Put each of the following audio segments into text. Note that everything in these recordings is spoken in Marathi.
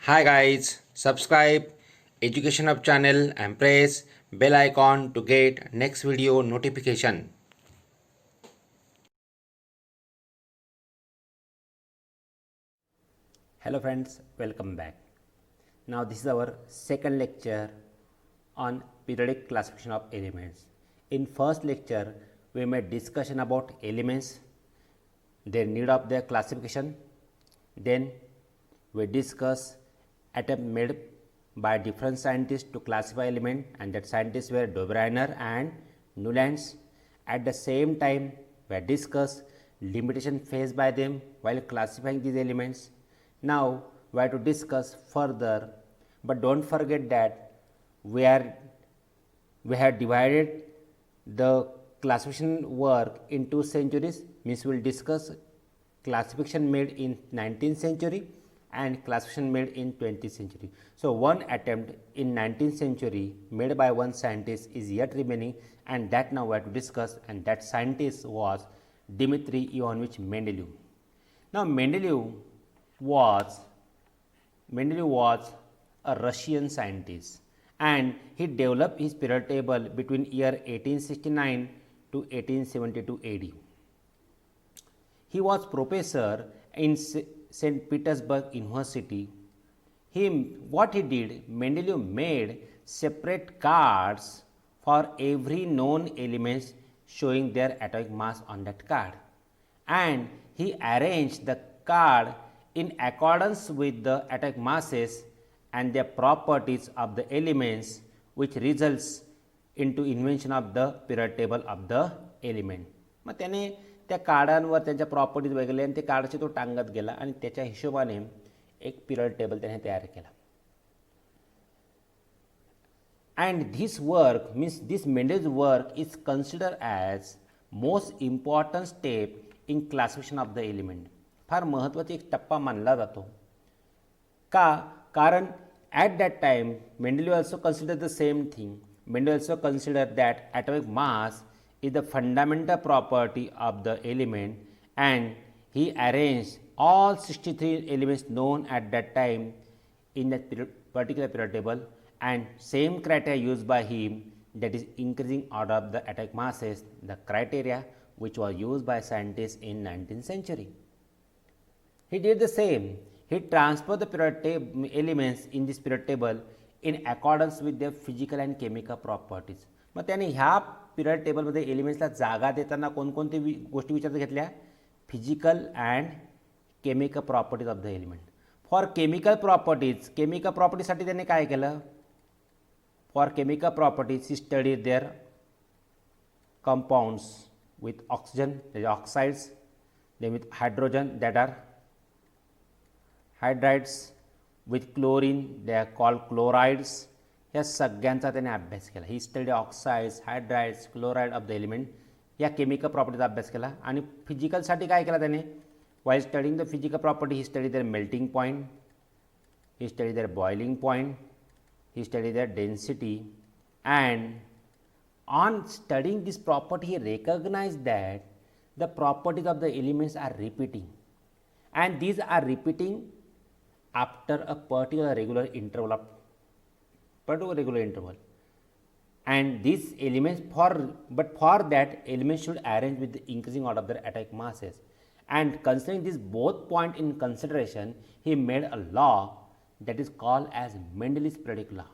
Hi guys, subscribe Education Hub channel and press bell icon to get next video notification. Hello friends, welcome back. Now this is our second lecture on periodic classification of elements. In first lecture, we made discussion about elements, their need of their classification. Then we discuss attempt made by different scientists to classify element, and that scientists were Dobereiner and Newlands. At the same time, we discuss limitation faced by them while classifying these elements. Now we have to discuss further, but don't forget that we have divided the classification work in 2 centuries. Means we will discuss classification made in 19th century and classification made in 20th century. So one attempt in 19th century made by one scientist is yet remaining, and that now we have to discuss, and that scientist was Dmitry Ivanovich Mendeleev. Now Mendeleev was a Russian scientist, and he developed his periodic table between year 1869 to 1872 AD. He was professor in St. Petersburg University. What he did, Mendeleev made separate cards for every known elements showing their atomic mass on that card, and he arranged the card in accordance with the atomic masses and their properties of the elements, which results into invention of the periodic table of the element. मग त्याने त्या कार्डांवर त्यांच्या प्रॉपर्टीज वगैरे आणि ते कार्डचे तो टांगत गेला आणि त्याच्या हिशोबाने एक पिरियड टेबल त्याने तयार केला. And this work means this Mendel's work is considered as most important step in classification of the element. फार महत्त्वाचा एक टप्पा मानला जातो. का? कारण at that time Mendeleev also considered the same thing. Mendeleev also considered that atomic mass is the fundamental property of the element, and he arranged all 63 elements known at that time in that particular periodic table, and same criteria used by him, that is increasing order of the atomic masses, the criteria which was used by scientists in 19th century. He did the same. He transferred the periodic elements in this periodic table in accordance with their physical and chemical properties. मग त्याने ह्या पिरियड टेबलमध्ये एलिमेंट्सला जागा देताना कोणकोणते गोष्टी विचारात घेतल्या? Physical and chemical properties of the element. For chemical प्रॉपर्टीजसाठी त्याने काय केलं? For chemical properties he study their compounds with oxygen, oxides, then with hydrogen, that are hydrides, with chlorine they are called chlorides. या सगळ्यांचा त्याने अभ्यास केला. He study oxides, hydrides, chloride of the element या केमिकल प्रॉपर्टीचा अभ्यास केला. आणि फिजिकलसाठी काय केला त्याने? While studying the physical property he study their melting point, he study their boiling point, he study their density, and on studying this property he recognized that the properties of the elements are repeating, and these are repeating after a particular regular interval, and these elements for that elements should arrange with the increasing order of their atomic masses. And considering these both points in consideration, he made a law that is called as Mendel's periodic law.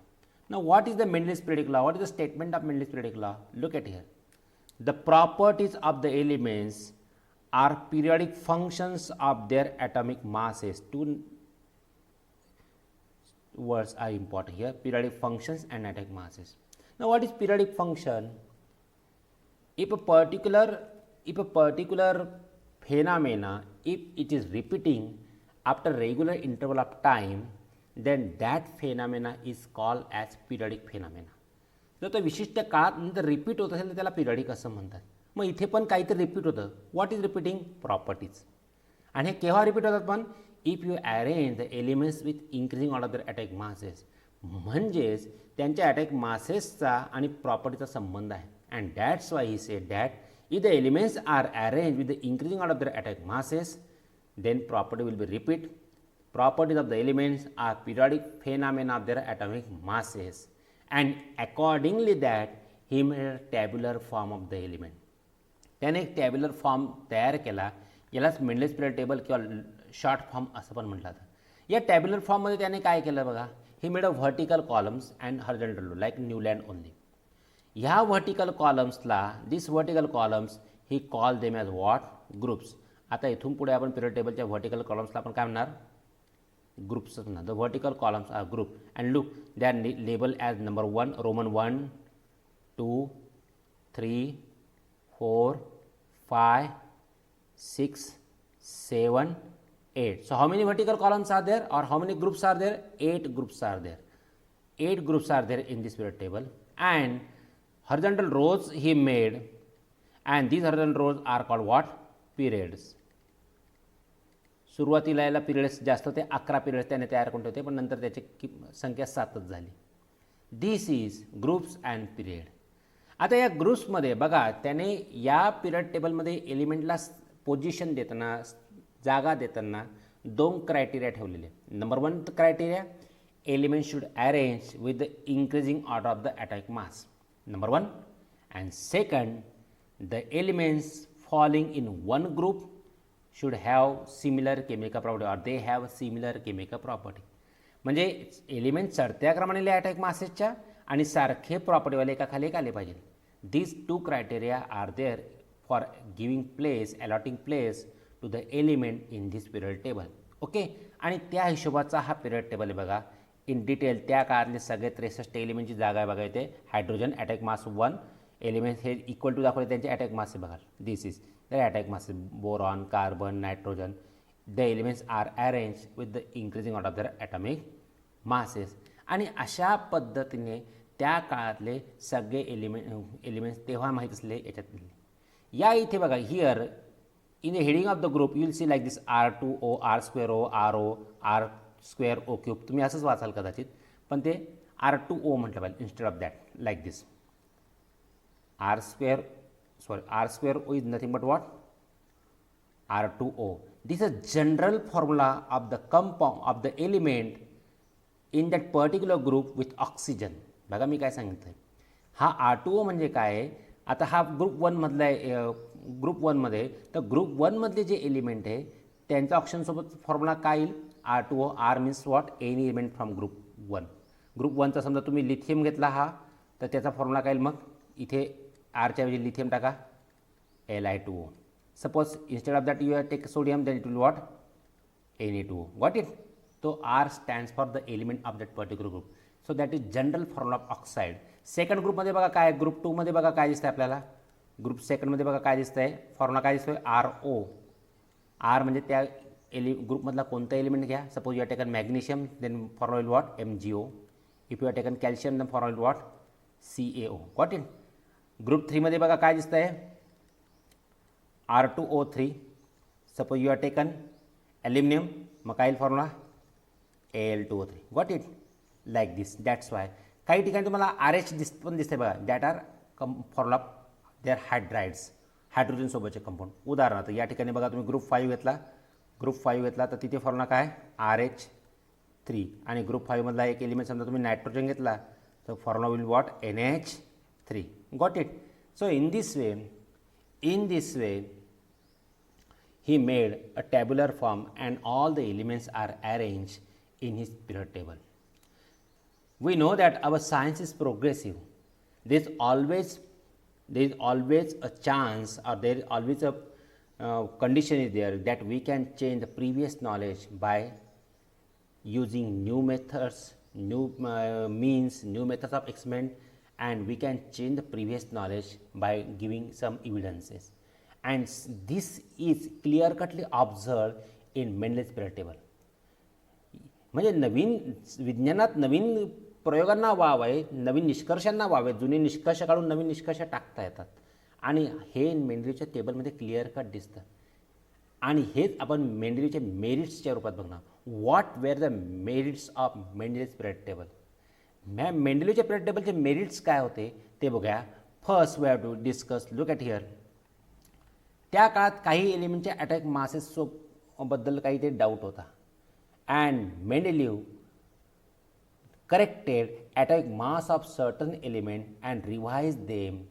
Now what is the Mendel's periodic law? What is the statement of Mendel's periodic law? Look at here. The properties of the elements are periodic functions of their atomic masses. Two words are important here: periodic functions and atomic masses. Now what is periodic function? If a particular phenomena, if it is repeating after regular interval of time, then that phenomena is called as periodic phenomena. जर तो विशिष्ट काळात नंतर रिपीट होत असेल तर त्याला पिरियडिक असं म्हणतात. मग इथे पण काहीतरी रिपीट होतं. What is repeating? प्रॉपर्टीज. आणि हे केव्हा रिपीट होतात? पण if you arrange the elements with increasing order of their atomic masses, म्हणजेच त्यांच्या ॲटॉमिक मासेसचा आणि प्रॉपर्टीचा संबंध आहे. And that's why he said that if the elements are arrange with the increasing order of their atomic masses, then property will be repeat. properties of the elements are periodic phenomena of their atomic masses, and accordingly that he made a tabular form of the element. त्याने एक टॅब्युलर फॉर्म तयार केला, यालाच मेंडलेस पिरियड टेबल किंवा शॉर्ट फॉर्म असं पण म्हटलं जातं. या टॅब्युलर फॉर्ममध्ये त्याने काय केलं बघा, he made a vertical columns and horizontal row like Newland only. ह्या व्हर्टिकल कॉलम्सला, this vertical columns he call them as what, groups. आता इथून पुढे आपण पिरियड टेबलच्या व्हर्टिकल कॉलम्सला आपण काय म्हणणार, ग्रुप्सच म्हणणार. The vertical columns are group and look they are label as number 1 Roman 1 2 3 4 5 6 7 8. So how many vertical columns are there, or how many groups are there? 8 groups are there. 8 groups are there in this period table, and horizontal rows he made, and these horizontal rows are called what? Periods. सुरुवातीला याला पिरियड्स जास्त होते, 11 पिरियड्स त्याने तयार करून ठेवते, पण नंतर त्याची संख्या 7च झाली. दिस इज ग्रुप्स अँड पिरियड. आता या ग्रुप्समध्ये बघा, त्याने या पिरियड टेबलमध्ये एलिमेंटला पोझिशन देताना, जागा देताना 2 क्रायटेरिया ठेवलेले. Number 1 criteria, element should arrange with the increasing order of the atomic mass, number 1. And second, the elements falling in one group should have similar chemical property, or they have similar chemical property. म्हणजे एलिमेंट चढत्या क्रमाने ॲटॉमिक मासेसच्या आणि सारखे प्रॉपर्टीवाले एकाखाली एक आले पाहिजे. these 2 criteria are there for giving place, allotting place to the element in this period table. Okay, आणि त्या हिशोबाचा हा पिरियड टेबल आहे बघा. इन डिटेल त्या काळातले सगळे 63 एलिमेंटची जागा आहे बघा. इथे हायड्रोजन ॲटॉमिक मास 1 एलिमेंट हे इक्वल टू दाखवले, त्यांचे ॲटॉमिक मास आहे बघा. दिस is the atomic mass, boron, carbon, nitrogen. The elements are arranged with the increasing order of their atomic masses. आणि अशा पद्धतीने त्या काळातले सगळे एलिमेंट्स तेव्हा माहीत असले याच्यातले. या इथे बघा, here in the heading of the group you will C like this R2O, R2O, RO, R2O3. तुम्ही असंच वाचाल कदाचित, पण ते R2O म्हटलं पाहिजे instead of that, like this. R2O is nothing but what? R2O. This is a general formula of the compound of the element in that particular group with oxygen. बघा मी काय सांगितलं आहे, हा R2O म्हणजे काय आहे. आता हा ग्रुप 1 मधला आहे, ग्रुप 1मध्ये, तर ग्रुप 1मधले जे एलिमेंट आहे त्यांच्या ऑक्सिजनसोबत फॉर्म्युला काय येईल, R2O. R means what, any element from group 1. Group 1चा समजा तुम्ही लिथियम घेतला हा, तर त्याचा फॉर्म्युला काय येईल, मग इथे आरच्या ऐवजी लिथियम टाका, Li2O. Suppose instead of that you take sodium, then it will what, Na2O. Got it. तो R stands for the element of that particular group. So that is general formula of oxide. Second ग्रुपमध्ये बघा काय, ग्रुप 2मध्ये बघा काय दिसतं आपल्याला, ग्रुप सेकंडमध्ये बघा काय दिसतं आहे, फॉर्म्युला काय दिसतोय, RO. R म्हणजे त्या ग्रुपमधला कोणता एलिमेंट घ्या. Suppose you are taken magnesium, then formula will what, MgO. If you are taken calcium, then formula will what, CaO. Got it. Group 3मध्ये बघा काय दिसतं आहे, R2O3. Suppose you are taken aluminium, मग काय formula, Al2O3. Got it. Like this. That's why काही ठिकाणी तुम्हाला RH पण दिसते बघा, that are formula they are hydrides, हायड्रोजनसोबतचे कंपाऊंड. उदाहरणार्थ या ठिकाणी बघा, तुम्ही ग्रुप 5 घेतला, तर तिथे फॉर्म्युला काय, RH3. आणि ग्रुप 5मधला एक एलिमेंट समजा तुम्ही नायट्रोजन घेतला, तर formula will what, NH3. Got it. So in this way he made a tabular form, and all the elements are arranged in his period table. We know that our science is progressive. There is always a chance, or there is always a condition is there that we can change the previous knowledge by using new methods, new means, new methods of experiment, and we can change the previous knowledge by giving some evidences. And this is clear-cutly observed in Mendel's period table. म्हणजे नवीन विज्ञानात नवीन प्रयोगांना वाव आहे, नवीन निष्कर्षांना वाव आहे, जुने निष्कर्ष काढून नवीन निष्कर्ष टाकता येतात, आणि हे मेंडलीच्या टेबलमध्ये क्लिअर कट दिसतं. आणि हेच आपण मेंडलीच्या मेरिट्सच्या रूपात बघणार. What were the merits of Mendeleev's period table. मेंडलीच्या पिरियड टेबलचे मेरिट्स काय होते ते बघूया. First we have to discuss, look at here. त्या काळात काही एलिमेंटच्या ॲटॉमिक मासेस बद्दल काही ते डाऊट होता, and Mendeleev corrected atomic mass of certain element and revised them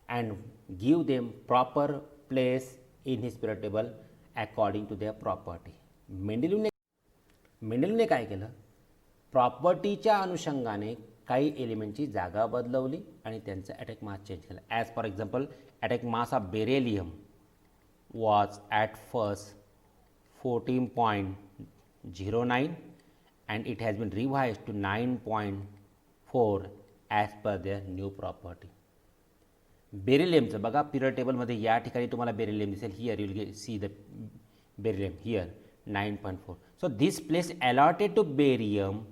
and give them proper place in his periodic table according to their property. मेंडेलिवने काय केलं, प्रॉपर्टीच्या अनुषंगाने काही एलिमेंटची जागा बदलवली आणि त्यांचं ॲटॉमिक मास चेंज केलं. As for example atomic mass of beryllium was at first 14.09 and it has been revised to 9.4 as per their new property. बेरिलियमचं बघा पिरियड टेबलमध्ये या ठिकाणी तुम्हाला बेरिलियम दिसेल. Here you will see the beryllium here 9.4. So this place allotted to beryllium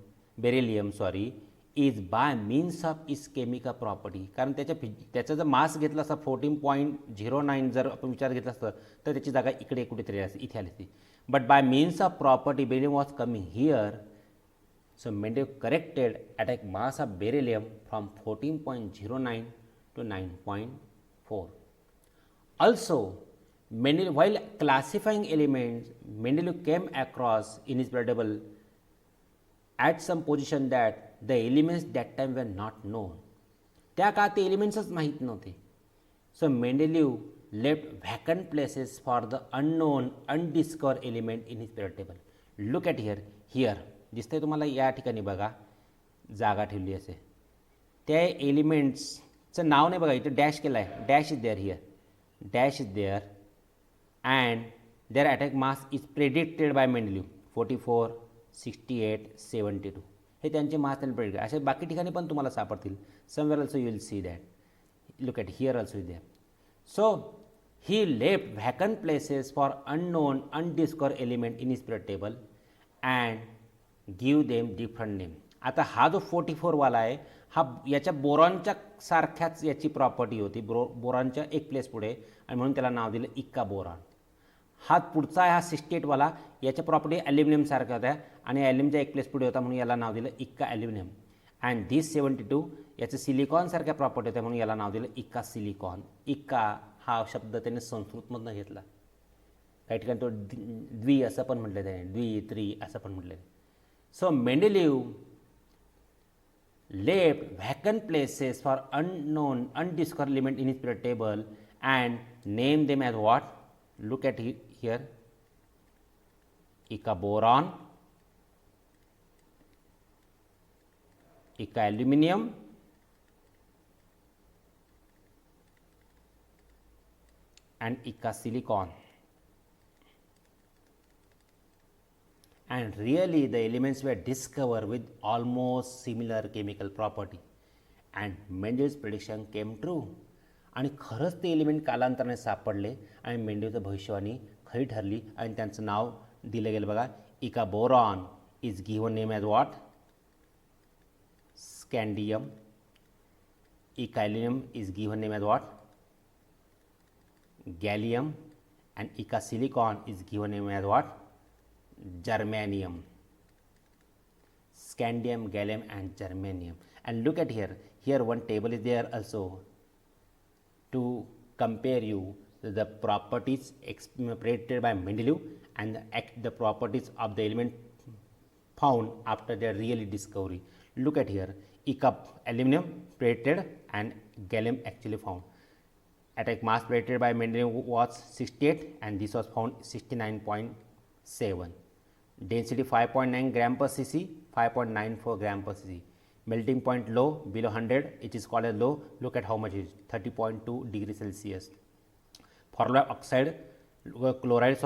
is by means of is chemical property. कारण त्याचा जर मास घेतला असता 14.09 जर आपण विचार घेतला असतं तर त्याची जागा इकडे कुठेतरी इथे आली असती. But by means of property beryllium was coming here. So Mendeleev corrected atomic mass of beryllium from 14.09 to 9.4. Also, Mendeleev, while classifying elements, Mendeleev came across in his periodic table at some position that the elements that time were not known. त्या काळात ते एलिमेंट्सच माहीत नव्हते. So Mendeleev left vacant places for the unknown, undiscovered element in his periodic table. Look at here दिसतंय तुम्हाला या ठिकाणी बघा जागा ठेवली असे. त्या एलिमेंट्सचं नाव नाही बघा, इथं डॅश केलं आहे. Dash is there here, dash is there and their atomic mass is predicted by Mendeleev 44, 68, 72. हे त्यांचे मास त्यांनी प्रेडिक्ट. असे बाकी ठिकाणी पण तुम्हाला सापडतील. Somewhere also you will see that. Look at here also is there. So he left vacant places for unknown undiscover element in his period table and give them different name. आता हा जो 44वाला आहे हा याच्या बोरॉनच्या सारख्याच याची प्रॉपर्टी होती. बोरॉनच्या एक प्लेस पुढे आणि म्हणून त्याला नाव दिलं इक्का बोरॉन. हा पुढचा आहे हा 68वाला, याच्या प्रॉपर्टी ॲल्युमिनियम सारख्या होत्या आणि ॲल्युमिनियमच्या एक प्लेस पुढे होता म्हणून याला नाव दिलं इक्का ॲल्युमिनियम. अँड दिस 72 याचं सिलिकॉनसारख्या प्रॉपर्टी होत्या म्हणून याला नाव दिलं इक्का सिलिकॉन. इक्का हा शब्द त्याने संस्कृतमधनं घेतला. काही ठिकाणी तो द्वी असं पण म्हटलं त्याने, द्वी त्रि असं पण म्हटलं. So Mendeleev left vacant places for unknown undiscovered element in his periodic table and named them as what? Look at here, Ica boron, Ica aluminum, and Ica silicon. And really the elements were discovered with almost similar chemical property and Mendel's prediction came true. आणि खरंच ते एलिमेंट कालांतराने सापडले आणि मेंडेलचं भविष्यवाणी खरी ठरली आणि त्यांचं नाव दिलं गेलं बघा. Eka boron is given name as what? Scandium. Eka aluminium is given name as what? Gallium. And eka silicon is given name as what? Germanium. Scandium, gallium and germanium. And look at here one table is there also to compare you the properties predicted by Mendeleev and the properties of the element found after their really discovery. Look at here, Ica aluminum predicted and gallium actually found. Atomic mass predicted by Mendeleev was 68 and this was found 69.7. Density 5.9 gram per cc, 5.94 gram per cc. Melting point low, below 100, it is called as low. Look at how much it is, 30.2 degrees Celsius. Formula oxide, chloride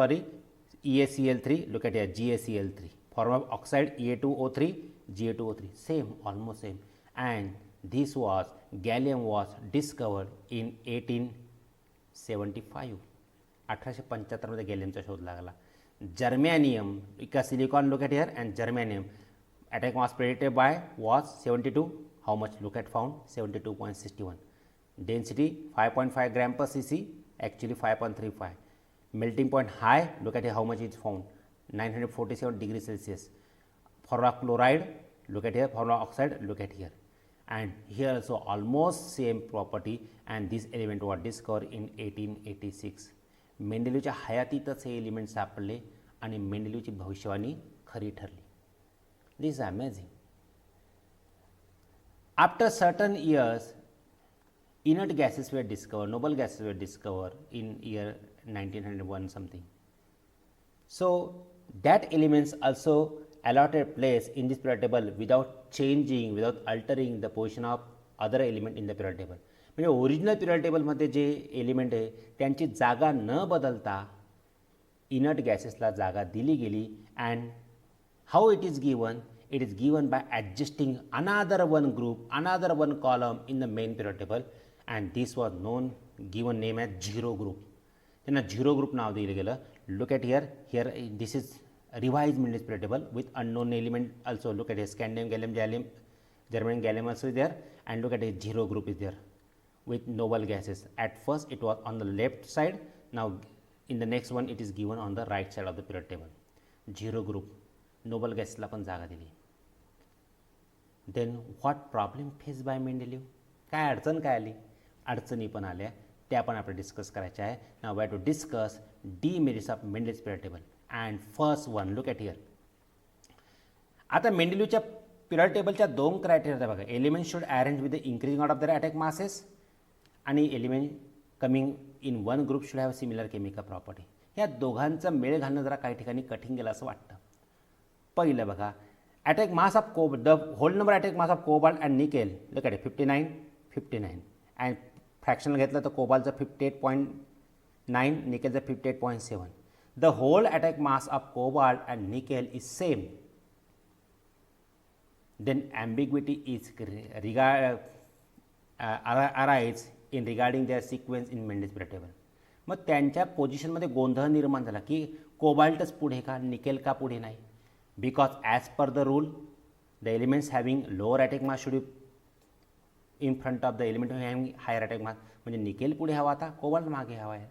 EaCl3, look at here, GaCl3. Formula oxide E2O3, Ga2O3, same, almost same. And this was, gallium was discovered in 1875. 1875 मध्ये गॅलियमचा शोध लागला. Germanium, Ica silicon, look at here, and germanium. Atomic mass predicted by was 72. How much? Look at found 72.61. Density 5.5 gram per cc, actually 5.35. Melting point high, look at here how much is found, 947 degrees Celsius. Formula chloride, look at here. Formula oxide, look at here. And here also almost same property, and this element was discovered in 1886. मेंडेलिवच्या हयातीतच हे एलिमेंट सापडले आणि मेंडेलिवची भविष्यवाणी खरी खरी ठरली. This is amazing. After certain years inert gases were discovered, noble gases were discovered in year 1901 something. So that elements also allotted place in this periodic table without changing, without altering the position of other element in the periodic table. म्हणजे ओरिजिनल पिरियड टेबलमध्ये जे एलिमेंट आहे त्यांची जागा न बदलता इनर्ट गॅसेसला जागा दिली गेली. And how it is given? It is given by ॲडजस्टिंग another one group, another one column in the main period table, and this was known, given name as zero group. त्यांना झिरो ग्रुप नाव दिलं गेलं. Look at here this is revise Mendel's periodic table with unknown element also. Look at here, scandium, gallium, gallium, germanium, gallium also is there, and look at it, zero group is there with noble gases. At first it was on the left side, now in the next one it is given on the right side of the periodic table. Zero group, noble gasesला पण जागा दिली. Then what problem faced by Mendeleev? काय अडचण काय आली? अडचणी पण आल्या, त्या पण आपण डिस्कस करायच्या आहे. Now we have to discuss demerits of Mendeleev's period table. And first one, look at here. आता मेंडेलिव्हच्या पिरियड टेबलच्या दोन क्रायटेरिया बघा. Element should arrange with the increasing order of their atomic masses, आणि element coming in one group should have similar chemical property. ह्या दोघांचा मेळ घालणं जरा काही ठिकाणी कठीण गेलं असं वाटतं. पहिलं बघा, atomic mass of the whole number atomic mass of cobalt and nickel, look at it, 59 and fractional घेतलं तर कोबाल्टचं 58.9, निकेलचं 58.7. The whole atomic mass of cobalt and nickel is same. Then ambiguity is arise in regarding their sequence in Mendel's periodic table. मग त्यांच्या पोझिशनमध्ये गोंधळ निर्माण झाला की कोबाल्टच पुढे का, निकेल का पुढे नाही? Because as per the rule the elements having lower atomic mass should in front of the element having higher atomic mass. म्हणजे निकेल पुढे हवा, आता कोबाल्ट मागे हवा आहे.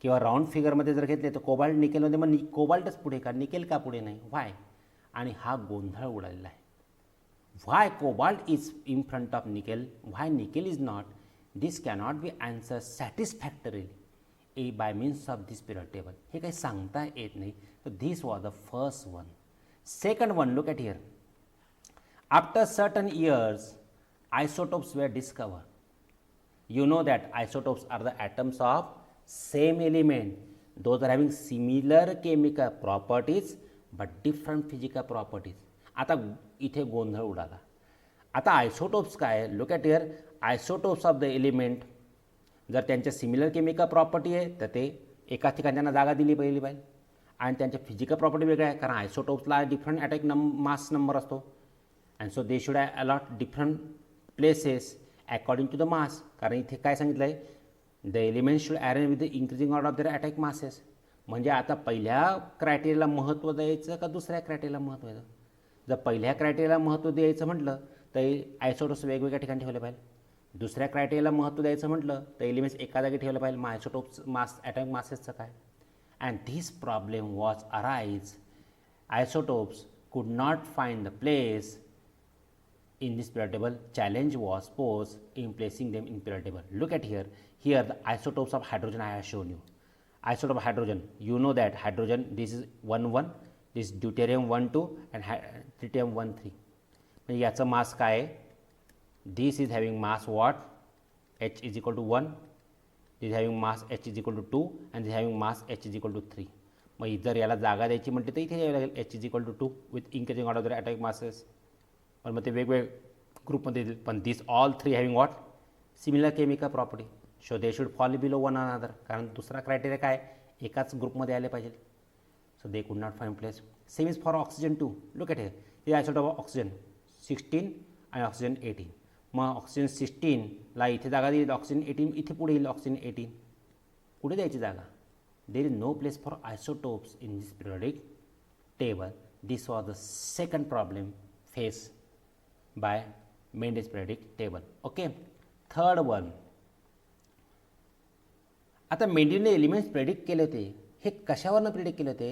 किंवा राऊंड फिगरमध्ये जर घेतले तर कोबाल्ट निकेलमध्ये, मग कोबाल्टच पुढे का, निकेल का पुढे नाही? व्हाय? आणि हा गोंधळ उडालेला आहे. Why cobalt is in front of nickel, why nickel is not? This cannot be answer satisfactorily by means of this period table. हे काही सांगता येत नाही. तर this was the first one. Second one, look at here. After certain years isotopes were discovered. You know that isotopes are the atoms of same element. Those are having similar chemical properties but different physical properties. आता इथे गोंधळ उडाला. आता आयसोटोप्स काय? Look at here. Isotopes of the element जर त्यांच्या सिमिलर केमिकल प्रॉपर्टी आहे तर ते एका ठिकाणी त्यांना जागा दिली पाहिजे, आणि त्यांच्या फिजिकल प्रॉपर्टी वेगळ्या आहे, कारण आयसोटोप्सला डिफरंट अटॅक मास नंबर असतो. And so they should allot different places according to the mass. कारण इथे काय सांगितलं आहे, the element should arrange with the increasing order of their atomic masses. म्हणजे आता पहिल्या क्रायटेरियाला महत्त्व द्यायचं का दुसऱ्या क्रायटेरियाला महत्त्व द्यायचं? जर पहिल्या क्रायटेरियाला महत्त्व द्यायचं म्हटलं तर आयसोटोप्स वेगवेगळ्या ठिकाणी ठेवले पाहिजे. दुसऱ्या क्रायटेरियाला महत्त्व द्यायचं म्हटलं तर एलिमेंट्स एका जागी ठेवलं पाहिजे. मग आयसोटोप्स मास अटॅक मासेसचं काय? And this problem was arise. Isotopes could not find the place in this periodic table. Challenge was posed in placing them in periodic table. Look at here. Here the isotopes of hydrogen I have shown you. Isotope of hydrogen, you know that hydrogen, this is 1 this is deuterium 1 2 and tritium 1 3. म्हणजे याचं मास काय आहे? This is having mass what? H is equal to 1. This is having mass H is equal to 2 and this is having mass H is equal to 3. मग जर याला जागा द्यायची म्हटली तर इथे द्यावी लागेल H is equal to 2 with increasing order of the atomic masses. पण मग ते वेगवेगळे ग्रुपमध्ये येतील. पण this all three having what? Similar chemical property. So they should fall below one another. कारण दुसरा क्रायटेरिया काय? एकाच ग्रुपमध्ये आले पाहिजे. So they could not find place. Same is for oxygen 2. Look at हे आयसोटोप ऑफ ऑक्सिजन 16 आणि ऑक्सिजन 18. मग ऑक्सिजन 16ला इथे जागा दिली, ऑक्सिजन 18 इथे पुढे येईल. ऑक्सिजन 18 कुठे द्यायची जागा? There is no place for isotopes in this periodic table. This was the second problem face by Mendel's periodic table. Okay. Third one. आता मेंडेलने एलिमेंट्स प्रेडिक्ट केले होते. हे कशावरनं प्रेडिक्ट केले होते?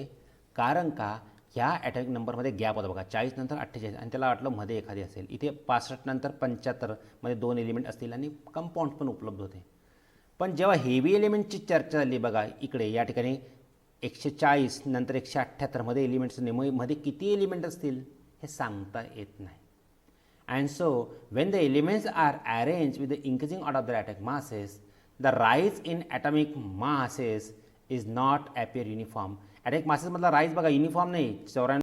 कारण का ह्या ॲटॉमिक नंबरमध्ये गॅप होता बघा, 40 नंतर 48 आणि त्याला वाटलं मध्ये एखादी असेल. इथे 65 नंतर 75 मध्ये 2 एलिमेंट असतील आणि कंपाऊंड पण उपलब्ध होते. पण जेव्हा हेवी एलिमेंटची चर्चा झाली बघा, इकडे या ठिकाणी 140 नंतर 178 मध्ये एलिमेंट्स मध्ये किती एलिमेंट असतील हे सांगता येत नाही. And so when the elements are arranged with the increasing order of their atomic masses, the rise in atomic masses is not appear uniform. Atomic masses मधला rise बघा युनिफॉर्म नाही 94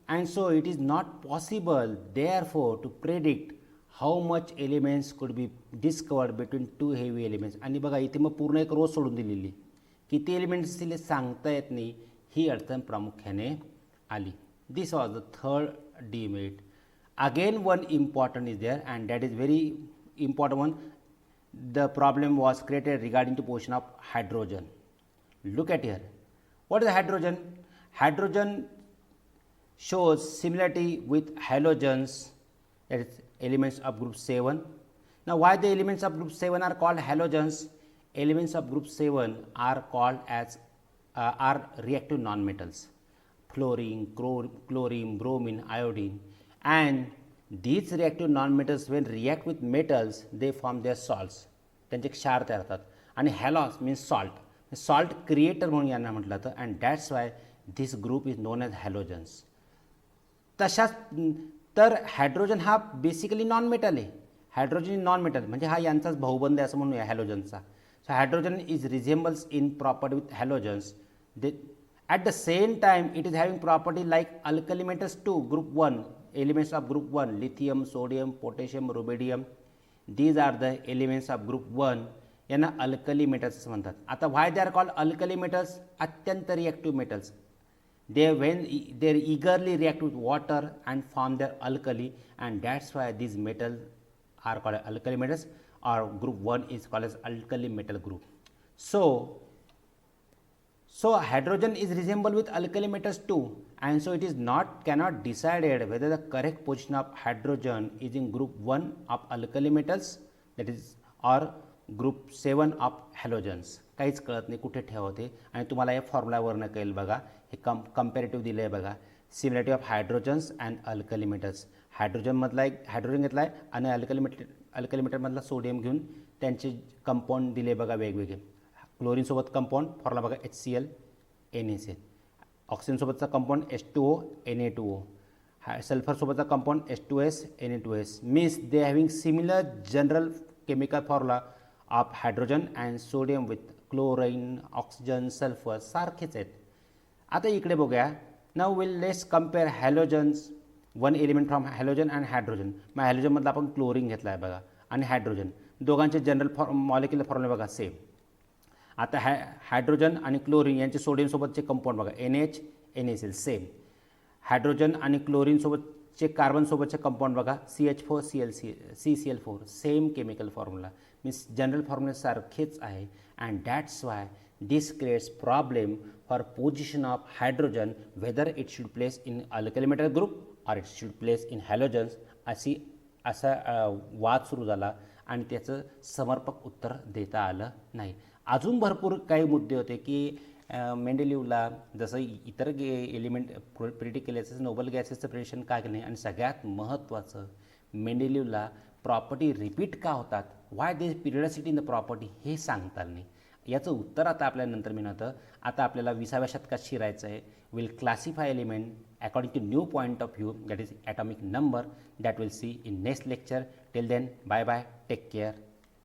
and so it is not possible therefore to predict how much elements could be discovered between two heavy elements. आणि बघा इथे मग पूर्ण एक रो सोडून दिलेली किती एलिमेंट्स असतील हे सांगता येत नाही, ही अडचण प्रामुख्याने आली. This was the third demerit. Again one important is there and that is very important one. The problem was created regarding to position of hydrogen. Look at here. What is hydrogen? Hydrogen shows similarity with halogens, that is elements of group 7. Now why the elements of group 7 are called halogens? Elements of group 7 are called as are reactive nonmetals. Fluorine, chlorine, bromine, iodine, and these reactive nonmetals when react with metals they form their salts. त्यांचे क्षार तयार होतात आणि हॅलॉस मीन्स सॉल्ट क्रिएटर म्हणून यांना म्हटलं जातं and that's why this group is known as halogens. तशाच तर हायड्रोजन हा बेसिकली नॉन मेटल आहे. हायड्रोजन नॉन मेटल म्हणजे हा यांचाच भाऊबंद आहे असं म्हणूया हॅलोजनचा. So hydrogen is resembles in property with halogens. At the same time, it is having property like alkali metals too, group 1, elements of group 1, lithium, sodium, potassium, rubidium. These are the elements of group 1. यांना अल्कली मेटल्स म्हणतात. आता why they are called alkali metals? अत्यंत reactive metals. They eagerly react with water and form their alkali, and that's why these metals are called alkali metals, or group 1 is called as alkali metal group. So hydrogen is resemble with alkali metals too, and so it is cannot decided whether the correct position of hydrogen is in group 1 of alkali metals, that is, or group 7 of halogens. काहीच कळत नाही कुठे ठेवते आणि तुम्हाला या फॉर्म्युलावरनं कळेल बघा. हे कंपॅरेटिव्ह दिलं आहे बघा. Similarity of hydrogens and alkali metals. हायड्रोजनमधला एक हायड्रोजन घेतला आहे आणि अल्कली मेटलमधला सोडियम घेऊन त्यांचे कंपाऊंड दिले बघा वेगवेगळे. क्लोरीनसोबत कंपाऊंड फॉर्म्युला बघा HCl NaCl. ऑक्सिजनसोबतचा कंपाऊंड H2O Na2O. सल्फरसोबतचा compound H2S Na2S. Means they having similar general chemical formula of hydrogen and sodium with chlorine, oxygen, sulphur सारखेच आहेत. आता इकडे बघूया. Now will let's compare halogens, one element from halogen and hydrogen. मग हॅलोजनमधला आपण क्लोरीन घेतला आहे बघा आणि हायड्रोजन दोघांचे जनरल मॉलिक्युलर फॉर्म्युला बघा सेम. आता हायड्रोजन आणि क्लोरीन यांचे सोडियमसोबतचे कंपाऊंड बघा NH NaCl सेम. हायड्रोजन आणि क्लोरीनसोबतचे कार्बनसोबतचे कंपाऊंड बघा CH4 CCl4 same chemical formula. Means general formula सारखेच आहे. And that's why this creates problem for position of hydrogen whether it should place in alkali metal group or it should place in halogens. असा वाद सुरू झाला आणि त्याचं समर्पक उत्तर देता आलं नाही. अजून भरपूर काही मुद्दे होते की मेंडेलिव्हला जसं इतर एलिमेंट प्रिडिक्ट केले तसं नोबल गॅसेसचं प्रिडिक्शन का केलं नाही आणि सगळ्यात महत्त्वाचं मेंडेलिव्हला प्रॉपर्टी रिपीट का होतात, why they periodicity in the property हे सांगता आलं नाही. याचं उत्तर आता आपल्या नंतर मिळतं. आता आपल्याला 20व्या शतकात शिरायचं आहे. Will classify element according to new point of view, that is atomic number. That will see in next lecture. Till then, bye bye, take care.